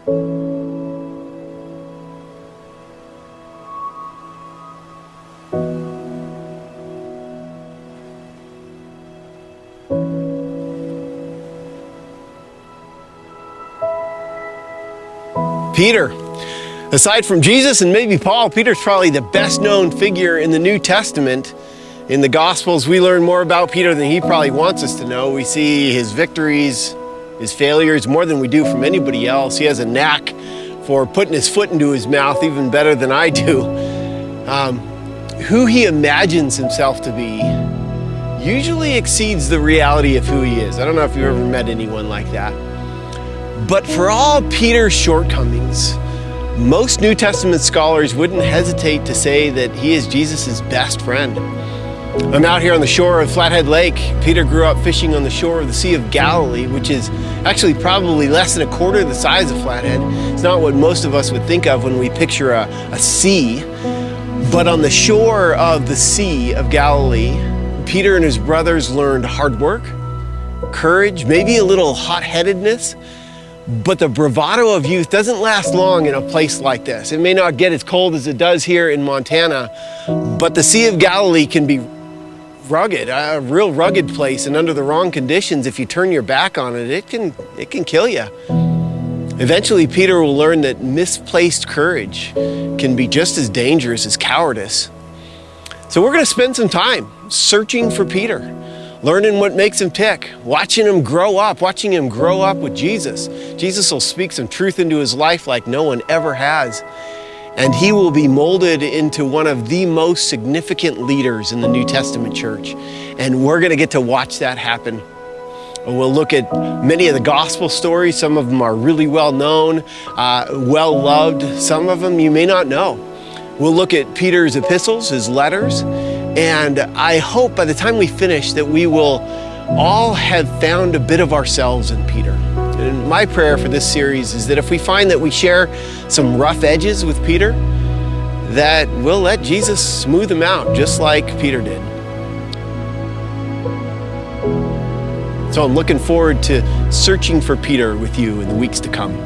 Peter. Aside from Jesus and maybe Paul, Peter's probably the best known figure in the New Testament. In the Gospels, we learn more about Peter than he probably wants us to know. We see his victories, his failures, more than we do from anybody else. He has a knack for putting his foot into his mouth even better than I do. Who he imagines himself to be usually exceeds the reality of who he is. I don't know if you've ever met anyone like that. But for all Peter's shortcomings, most New Testament scholars wouldn't hesitate to say that he is Jesus' best friend. I'm out here on the shore of Flathead Lake. Peter grew up fishing on the shore of the Sea of Galilee, which is actually probably less than a quarter the size of Flathead. It's not what most of us would think of when we picture a sea. But on the shore of the Sea of Galilee, Peter and his brothers learned hard work, courage, maybe a little hot-headedness. But the bravado of youth doesn't last long in a place like this. It may not get as cold as it does here in Montana, but the Sea of Galilee can be rugged, a real rugged place, and under the wrong conditions, if you turn your back on it, it can kill you. Eventually, Peter will learn that misplaced courage can be just as dangerous as cowardice. So we're going to spend some time searching for Peter, learning what makes him tick, watching him grow up with Jesus. Jesus will speak some truth into his life like no one ever has. And he will be molded into one of the most significant leaders in the New Testament church. And we're going to get to watch that happen. We'll look at many of the gospel stories. Some of them are really well known, well loved. Some of them you may not know. We'll look at Peter's epistles, his letters. And I hope by the time we finish that we will all have found a bit of ourselves in Peter. And my prayer for this series is that if we find that we share some rough edges with Peter, that we'll let Jesus smooth them out just like Peter did. So I'm looking forward to searching for Peter with you in the weeks to come.